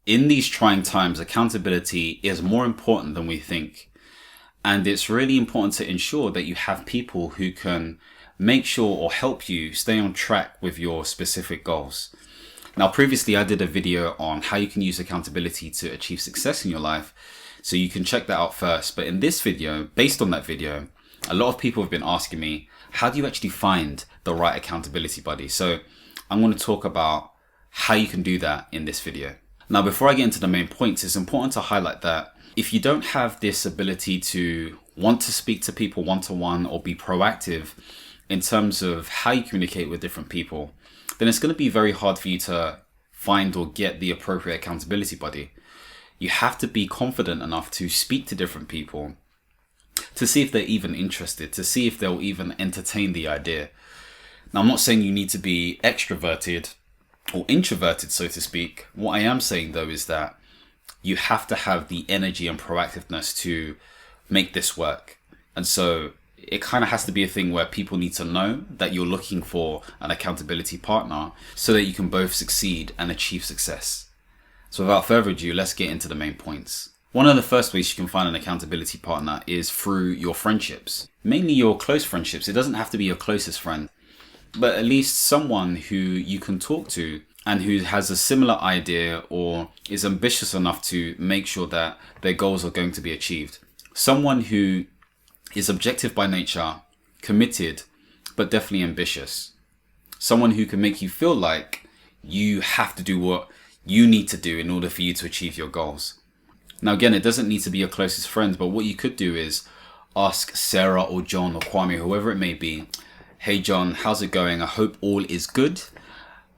In these trying times, accountability is more important than we think. And it's really important to ensure that you have people who can make sure or help you stay on track with your specific goals. Now, previously I did a video on how you can use accountability to achieve success in your life. So you can check that out first. But in this video, based on that video, a lot of people have been asking me, how do you actually find the right accountability buddy? So I'm going to talk about how you can do that in this video. Now, before I get into the main points, it's important to highlight that if you don't have this ability to want to speak to people one-to-one or be proactive in terms of how you communicate with different people, then it's going to be very hard for you to find or get the appropriate accountability buddy. You have to be confident enough to speak to different people, to see if they're even interested, to see if they'll even entertain the idea. Now, I'm not saying you need to be extroverted or introverted, so to speak. What I am saying, though, is that you have to have the energy and proactiveness to make this work. And so it kind of has to be a thing where people need to know that you're looking for an accountability partner so that you can both succeed and achieve success. So without further ado, let's get into the main points. One of the first ways you can find an accountability partner is through your friendships, mainly your close friendships. It doesn't have to be your closest friend, but at least someone who you can talk to and who has a similar idea or is ambitious enough to make sure that their goals are going to be achieved. Someone who is objective by nature, committed, but definitely ambitious. Someone who can make you feel like you have to do what you need to do in order for you to achieve your goals. Now, again, it doesn't need to be your closest friends, but what you could do is ask Sarah or John or Kwame, whoever it may be, hey John, how's it going? I hope all is good.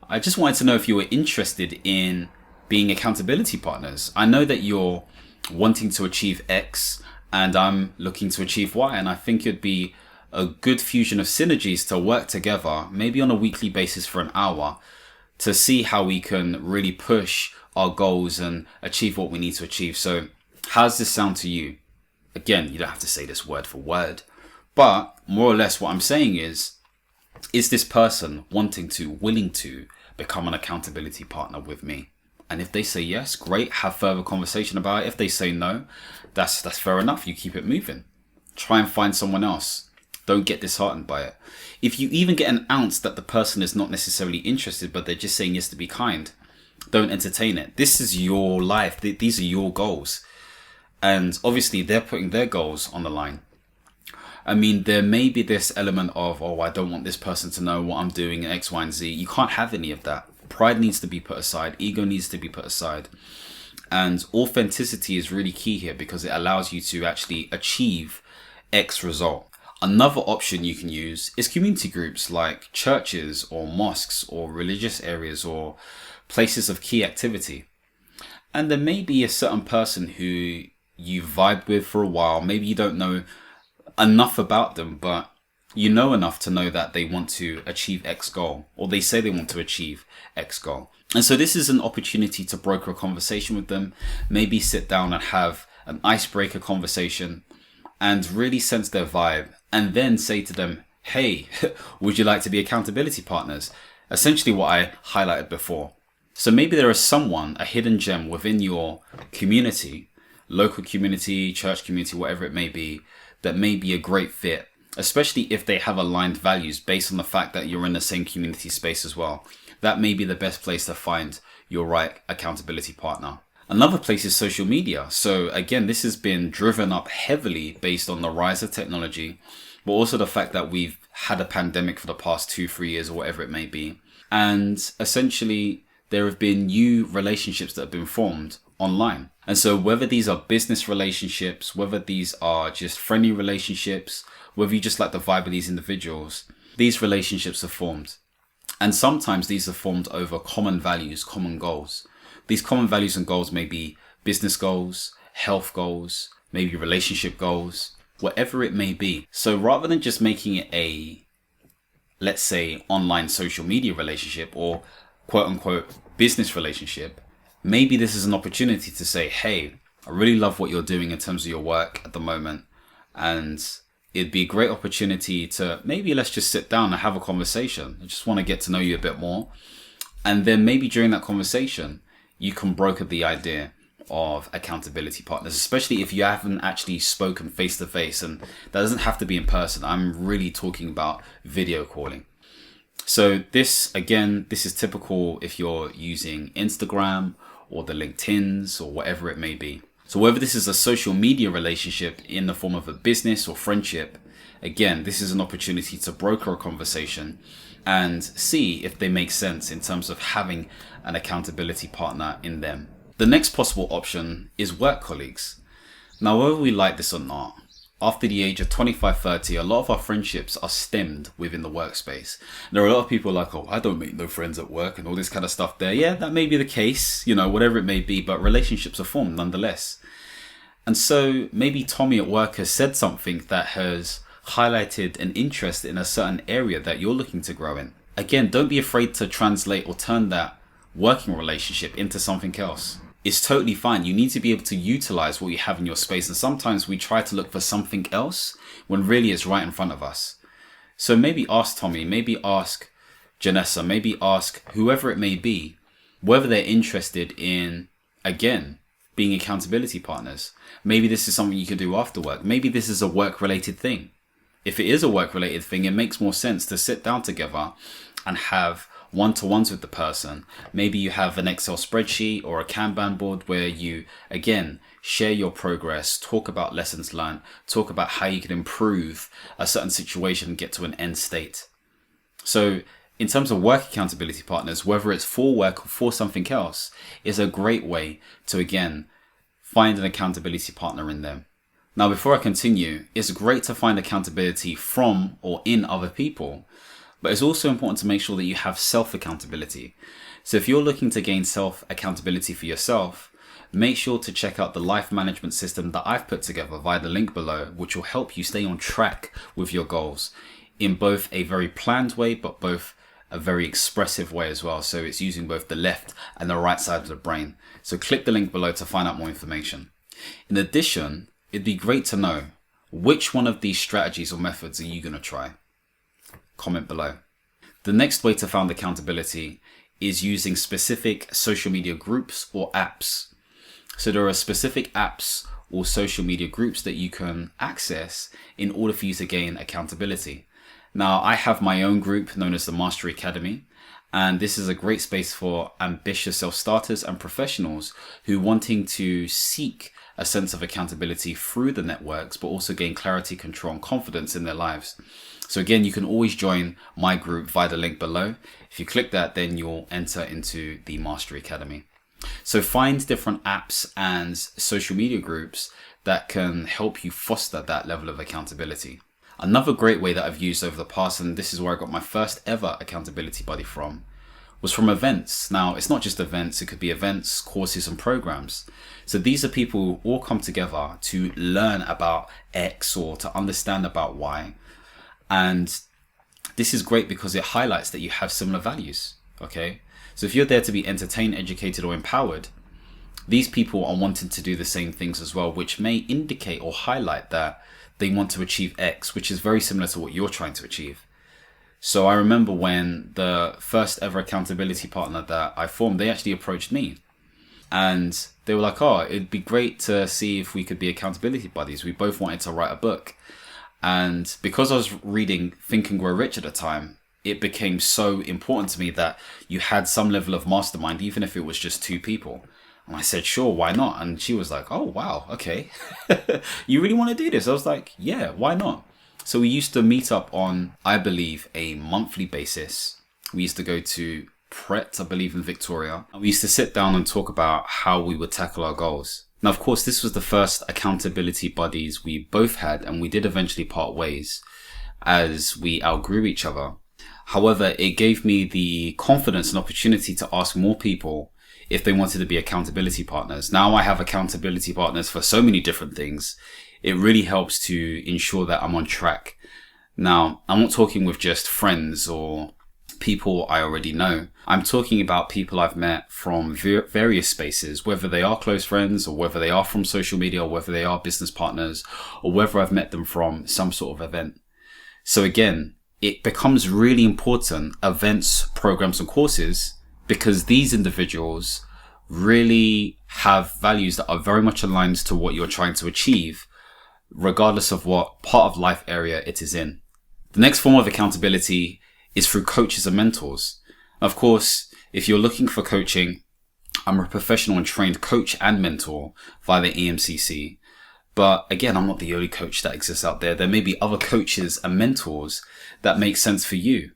I just wanted to know if you were interested in being accountability partners. I know that you're wanting to achieve X and I'm looking to achieve Y, and I think it'd be a good fusion of synergies to work together, maybe on a weekly basis for an hour, to see how we can really push our goals and achieve what we need to achieve. So how does this sound to you? Again, you don't have to say this word for word, but more or less what I'm saying is this person willing to become an accountability partner with me? And if they say yes, great, have further conversation about it. If they say no, that's fair enough. You keep it moving. Try and find someone else. Don't get disheartened by it. If you even get an ounce that the person is not necessarily interested, but they're just saying yes to be kind, don't entertain it. This is your life. These are your goals. And obviously they're putting their goals on the line. I mean, there may be this element of, oh, I don't want this person to know what I'm doing in X, Y, and Z. You can't have any of that. Pride needs to be put aside. Ego needs to be put aside. And authenticity is really key here because it allows you to actually achieve X result. Another option you can use is community groups like churches or mosques or religious areas or places of key activity. And there may be a certain person who you vibe with for a while. Maybe you don't know enough about them, but you know enough to know that they want to achieve X goal, or they say they want to achieve X goal. And so this is an opportunity to broker a conversation with them, maybe sit down and have an icebreaker conversation and really sense their vibe, and then say to them, hey, would you like to be accountability partners? Essentially what I highlighted before. So maybe there is someone, a hidden gem within your community, local community, church community, whatever it may be, that may be a great fit, especially if they have aligned values based on the fact that you're in the same community space as well. That may be the best place to find your right accountability partner. Another place is social media. So again, this has been driven up heavily based on the rise of technology, but also the fact that we've had a pandemic for the past 2-3 years or whatever it may be. And essentially, there have been new relationships that have been formed online. And so whether these are business relationships, whether these are just friendly relationships, whether you just like the vibe of these individuals, these relationships are formed. And sometimes these are formed over common values, common goals. These common values and goals may be business goals, health goals, maybe relationship goals, whatever it may be. So rather than just making it a, let's say, online social media relationship or quote unquote business relationship, maybe this is an opportunity to say, hey, I really love what you're doing in terms of your work at the moment. And it'd be a great opportunity to maybe let's just sit down and have a conversation. I just want to get to know you a bit more. And then maybe during that conversation, you can broker the idea of accountability partners, especially if you haven't actually spoken face to face. And that doesn't have to be in person. I'm really talking about video calling. So this is typical if you're using Instagram or the LinkedIns or whatever it may be. So whether this is a social media relationship in the form of a business or friendship, again, this is an opportunity to broker a conversation and see if they make sense in terms of having an accountability partner in them. The next possible option is work colleagues. Now, whether we like this or not, after the age of 25-30, a lot of our friendships are stemmed within the workspace. There are a lot of people like, oh, I don't make no friends at work and all this kind of stuff there. Yeah, that may be the case, whatever it may be, but relationships are formed nonetheless. And so maybe Tommy at work has said something that has highlighted an interest in a certain area that you're looking to grow in. Again, don't be afraid to translate or turn that working relationship into something else. It's totally fine. You need to be able to utilize what you have in your space. And sometimes we try to look for something else when really it's right in front of us. So maybe ask Tommy, maybe ask Janessa, maybe ask whoever it may be, whether they're interested in, again, being accountability partners. Maybe this is something you can do after work. Maybe this is a work-related thing. If it is a work-related thing, it makes more sense to sit down together and have one-to-ones with the person. Maybe you have an Excel spreadsheet or a Kanban board where you, again, share your progress, talk about lessons learned, talk about how you can improve a certain situation and get to an end state. So in terms of work accountability partners, whether it's for work or for something else, is a great way to, again, find an accountability partner in them. Now, before I continue, it's great to find accountability from or in other people, but it's also important to make sure that you have self-accountability. So if you're looking to gain self-accountability for yourself, make sure to check out the life management system that I've put together via the link below, which will help you stay on track with your goals in both a very planned way, but both a very expressive way as well. So it's using both the left and the right side of the brain. So click the link below to find out more information. In addition, it'd be great to know which one of these strategies or methods are you going to try. Comment below. The next way to find accountability is using specific social media groups or apps. So there are specific apps or social media groups that you can access in order for you to gain accountability. Now, I have my own group known as the Masteri Academy, and this is a great space for ambitious self-starters and professionals who wanting to seek a sense of accountability through the networks, but also gain clarity, control, and confidence in their lives. So again, you can always join my group via the link below. If you click that, then you'll enter into the Masteri Academy. So find different apps and social media groups that can help you foster that level of accountability. Another great way that I've used over the past, and this is where I got my first ever accountability buddy from, was from events. Now, it's not just events, it could be events, courses, and programs. So these are people who all come together to learn about X or to understand about Y. And this is great because it highlights that you have similar values, okay? So if you're there to be entertained, educated, or empowered, these people are wanting to do the same things as well, which may indicate or highlight that they want to achieve X, which is very similar to what you're trying to achieve. So I remember when the first ever accountability partner that I formed, they actually approached me. And they were like, oh, it'd be great to see if we could be accountability buddies. We both wanted to write a book. And because I was reading Think and Grow Rich at the time, it became so important to me that you had some level of mastermind, even if it was just two people. And I said, sure, why not? And she was like, oh, wow, okay. You really want to do this? I was like, yeah, why not? So we used to meet up on, I believe, a monthly basis. We used to go to Pret, I believe, in Victoria. And we used to sit down and talk about how we would tackle our goals. Now, of course, this was the first accountability buddies we both had, and we did eventually part ways as we outgrew each other. However, it gave me the confidence and opportunity to ask more people if they wanted to be accountability partners. Now I have accountability partners for so many different things. It really helps to ensure that I'm on track. Now, I'm not talking with just friends or people I already know. I'm talking about people I've met from various spaces, whether they are close friends or whether they are from social media or whether they are business partners or whether I've met them from some sort of event. So again, it becomes really important, events, programs, and courses, because these individuals really have values that are very much aligned to what you're trying to achieve, regardless of what part of life area it is in. The next form of accountability is through coaches and mentors. Of course, if you're looking for coaching, I'm a professional and trained coach and mentor via the EMCC. But again, I'm not the only coach that exists out there. There may be other coaches and mentors that make sense for you.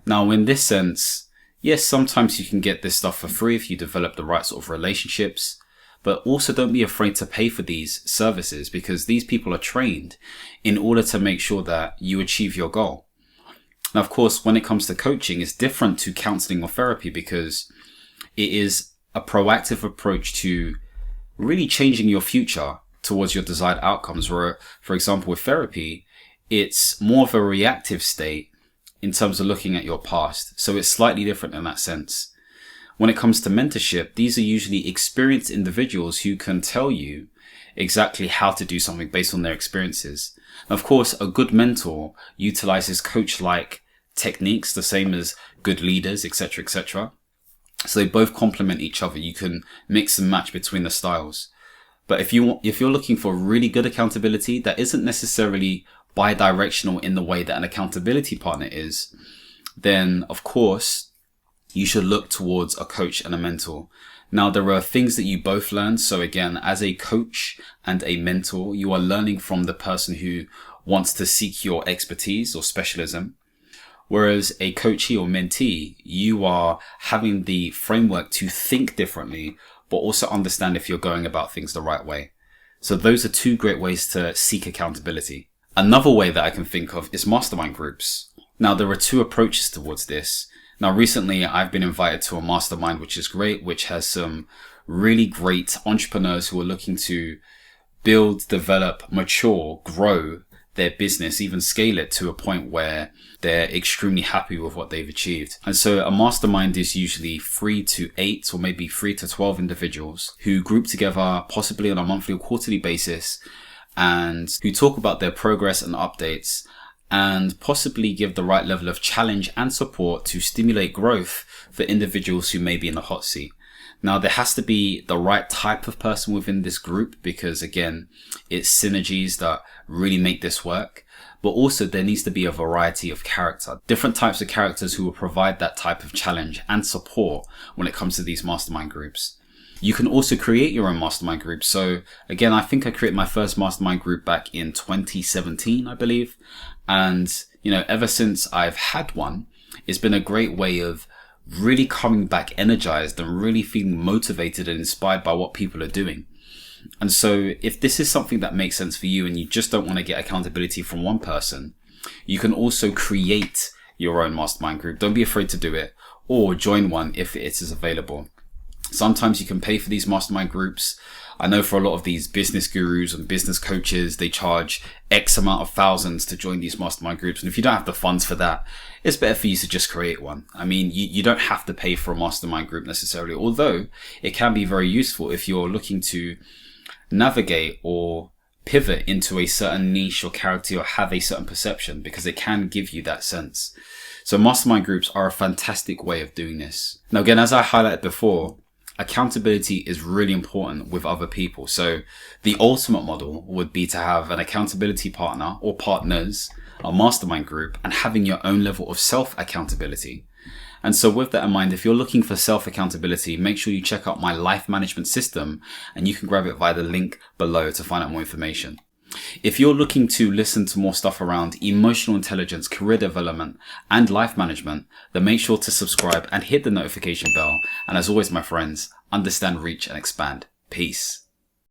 Now, in this sense, yes, sometimes you can get this stuff for free if you develop the right sort of relationships, but also don't be afraid to pay for these services, because these people are trained in order to make sure that you achieve your goal. Now, of course, when it comes to coaching, it's different to counseling or therapy because it is a proactive approach to really changing your future towards your desired outcomes. Where, for example, with therapy, it's more of a reactive state in terms of looking at your past. So it's slightly different in that sense. When it comes to mentorship, these are usually experienced individuals who can tell you exactly how to do something based on their experiences. Of course, a good mentor utilizes coach-like techniques, the same as good leaders, etc., etc. So they both complement each other. You can mix and match between the styles. But if you're looking for really good accountability that isn't necessarily bi-directional in the way that an accountability partner is, then of course you should look towards a coach and a mentor. Now, there are things that you both learn. So again, as a coach and a mentor, you are learning from the person who wants to seek your expertise or specialism. Whereas a coachee or mentee, you are having the framework to think differently, but also understand if you're going about things the right way. So those are two great ways to seek accountability. Another way that I can think of is mastermind groups. Now, there are two approaches towards this. Now, recently I've been invited to a mastermind, which is great, which has some really great entrepreneurs who are looking to build, develop, mature, grow their business, even scale it to a point where they're extremely happy with what they've achieved. And so a mastermind is usually 3 to 8 or maybe 3 to 12 individuals who group together possibly on a monthly or quarterly basis and who talk about their progress and updates and possibly give the right level of challenge and support to stimulate growth for individuals who may be in the hot seat. Now, there has to be the right type of person within this group because, again, it's synergies that really make this work. But also there needs to be a variety of character, different types of characters who will provide that type of challenge and support when it comes to these mastermind groups. You can also create your own mastermind group. So again, I think I created my first mastermind group back in 2017, I believe. And, ever since I've had one, it's been a great way of really coming back energized and really feeling motivated and inspired by what people are doing. And so if this is something that makes sense for you and you just don't want to get accountability from one person, you can also create your own mastermind group. Don't be afraid to do it, or join one if it is available. Sometimes you can pay for these mastermind groups. I know for a lot of these business gurus and business coaches, they charge X amount of thousands to join these mastermind groups. And if you don't have the funds for that, it's better for you to just create one. I mean, you don't have to pay for a mastermind group necessarily, although it can be very useful if you're looking to navigate or pivot into a certain niche or character or have a certain perception, because it can give you that sense. So mastermind groups are a fantastic way of doing this. Now, again, as I highlighted before, accountability is really important with other people. So the ultimate model would be to have an accountability partner or partners, a mastermind group, and having your own level of self-accountability. And so with that in mind, if you're looking for self-accountability, make sure you check out my life management system, and you can grab it via the link below to find out more information. If you're looking to listen to more stuff around emotional intelligence, career development, and life management, then make sure to subscribe and hit the notification bell. And as always, my friends, understand, reach, and expand. Peace.